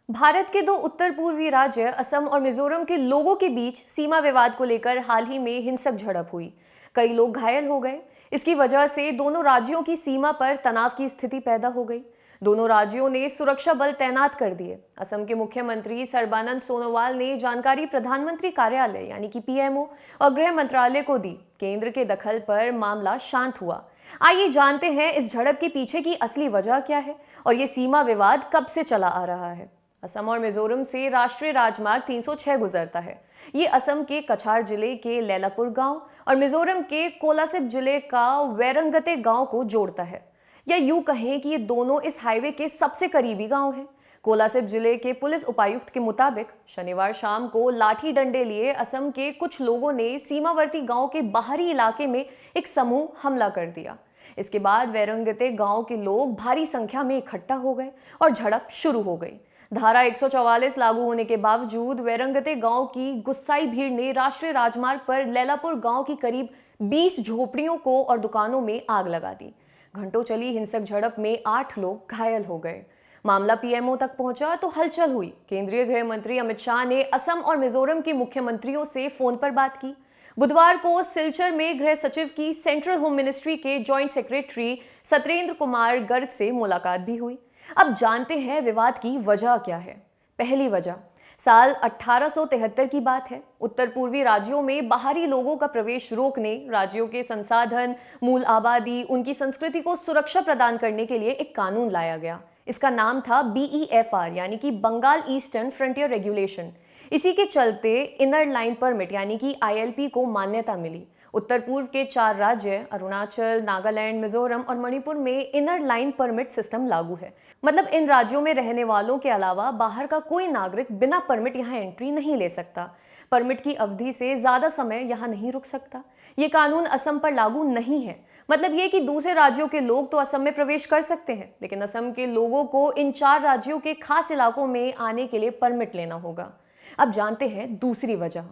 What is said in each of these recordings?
भारत के दो उत्तर पूर्वी राज्य असम और मिजोरम के लोगों के बीच सीमा विवाद को लेकर हाल ही में हिंसक झड़प हुई। कई लोग घायल हो गए। इसकी वजह से दोनों राज्यों की सीमा पर तनाव की स्थिति पैदा हो गई। दोनों राज्यों ने सुरक्षा बल तैनात कर दिए। असम के मुख्यमंत्री सर्बानंद सोनोवाल ने जानकारी प्रधानमंत्री कार्यालय यानी कि पीएमओ और गृह मंत्रालय को दी। केंद्र के दखल पर मामला शांत हुआ। आइए जानते हैं इस झड़प के पीछे की असली वजह क्या है और ये सीमा विवाद कब से चला आ रहा है। असम और मिजोरम से राष्ट्रीय राजमार्ग 306 गुजरता है। ये असम के कछार जिले के लैलापुर गांव और मिजोरम के कोलासिब जिले का वैरंगते गांव को जोड़ता है, या यूं कहें कि ये दोनों इस हाईवे के सबसे करीबी गांव हैं। कोलासिब जिले के पुलिस उपायुक्त के मुताबिक शनिवार शाम को लाठी डंडे लिए असम के कुछ लोगों ने सीमावर्ती गांव के बाहरी इलाके में एक समूह हमला कर दिया। इसके बाद वैरंगते गांव के लोग भारी संख्या में इकट्ठा हो गए और झड़प शुरू हो गई। धारा 144 लागू होने के बावजूद वैरंगते गांव की गुस्साई भीड़ ने राष्ट्रीय राजमार्ग पर लैलापुर गांव की करीब 20 झोपड़ियों को और दुकानों में आग लगा दी। घंटों चली हिंसक झड़प में 8 लोग घायल हो गए। मामला पीएमओ तक पहुंचा तो हलचल हुई। केंद्रीय गृह मंत्री अमित शाह ने असम और मिजोरम के मुख्यमंत्रियों से फोन पर बात की। बुधवार को सिलचर में गृह सचिव की सेंट्रल होम मिनिस्ट्री के जॉइंट सेक्रेटरी सत्येंद्र कुमार गर्ग से मुलाकात भी हुई। अब जानते हैं विवाद की वजह क्या है। पहली वजह साल 1873 की बात है। उत्तर पूर्वी राज्यों में बाहरी लोगों का प्रवेश रोकने, राज्यों के संसाधन, मूल आबादी, उनकी संस्कृति को सुरक्षा प्रदान करने के लिए एक कानून लाया गया। इसका नाम था BEFR यानी कि बंगाल ईस्टर्न फ्रंटियर रेगुलेशन। इसी के चलते इनर लाइन परमिट यानी कि ILP को मान्यता मिली। उत्तर पूर्व के 4 राज्य अरुणाचल, नागालैंड, मिजोरम और मणिपुर में इनर लाइन परमिट सिस्टम लागू है। मतलब इन राज्यों में रहने वालों के अलावा बाहर का कोई नागरिक बिना परमिट यहाँ एंट्री नहीं ले सकता। परमिट की अवधि से ज्यादा समय यहाँ नहीं रुक सकता। ये कानून असम पर लागू नहीं है। मतलब ये कि दूसरे राज्यों के लोग तो असम में प्रवेश कर सकते हैं, लेकिन असम के लोगों को इन 4 राज्यों के खास इलाकों में आने के लिए परमिट लेना होगा। अब जानते हैं दूसरी वजह।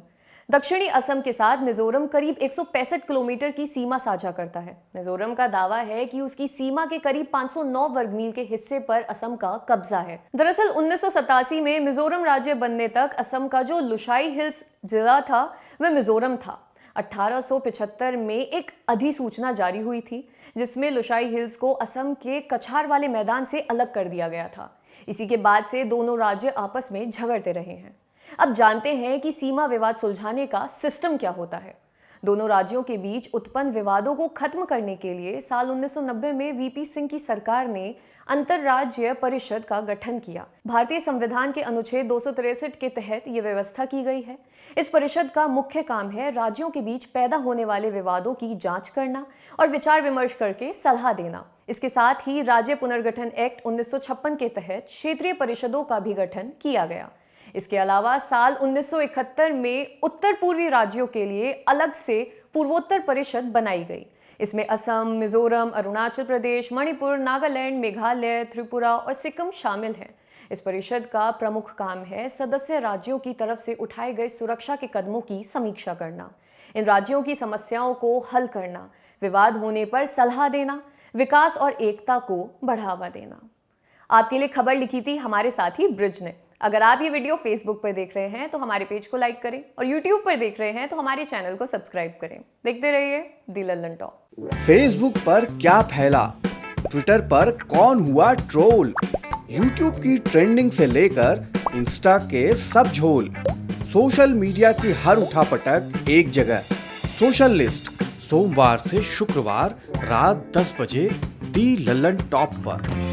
दक्षिणी असम के साथ मिजोरम करीब 165 किलोमीटर की सीमा साझा करता है। मिजोरम का दावा है कि उसकी सीमा के करीब 509 वर्ग मील के हिस्से पर असम का कब्जा है। दरअसल 1987 में मिजोरम राज्य बनने तक असम का जो लुशाई हिल्स जिला था वह मिजोरम था। 1875 में एक अधिसूचना जारी हुई थी जिसमें लुशाई हिल्स को असम के कछार वाले मैदान से अलग कर दिया गया था। इसी के बाद से दोनों राज्य आपस में झगड़ते रहे हैं। अब जानते हैं कि सीमा विवाद सुलझाने का सिस्टम क्या होता है। दोनों राज्यों के बीच उत्पन्न विवादों को खत्म करने के लिए साल 1990 में VP सिंह की सरकार ने अंतरराज्य परिषद का गठन किया। भारतीय संविधान के अनुच्छेद 263 के तहत ये व्यवस्था की गई है। इस परिषद का मुख्य काम है राज्यों के बीच पैदा होने वाले विवादों की जांच करना और विचार विमर्श करके सलाह देना। इसके साथ ही राज्य पुनर्गठन एक्ट 1956 के तहत क्षेत्रीय परिषदों का भी गठन किया गया। इसके अलावा साल 1971 में उत्तर पूर्वी राज्यों के लिए अलग से पूर्वोत्तर परिषद बनाई गई। इसमें असम, मिजोरम, अरुणाचल प्रदेश, मणिपुर, नागालैंड, मेघालय, त्रिपुरा और सिक्किम शामिल हैं। इस परिषद का प्रमुख काम है सदस्य राज्यों की तरफ से उठाए गए सुरक्षा के कदमों की समीक्षा करना, इन राज्यों की समस्याओं को हल करना, विवाद होने पर सलाह देना, विकास और एकता को बढ़ावा देना। आपके लिए खबर लिखी थी हमारे साथी ब्रिज ने। अगर आप ये वीडियो फेसबुक पर देख रहे हैं तो हमारे पेज को लाइक करें और यूट्यूब पर देख रहे हैं तो हमारे चैनल को सब्सक्राइब करें। देखते रहिए दी लल्लन टॉक। फेसबुक पर क्या फैला, ट्विटर पर कौन हुआ ट्रोल, यूट्यूब की ट्रेंडिंग से लेकर इंस्टा के सब झोल, सोशल मीडिया की हर उठापटक एक जगह। सोशल लिस्ट सोमवार से शुक्रवार रात 10 बजे दी लल्लन टॉप पर।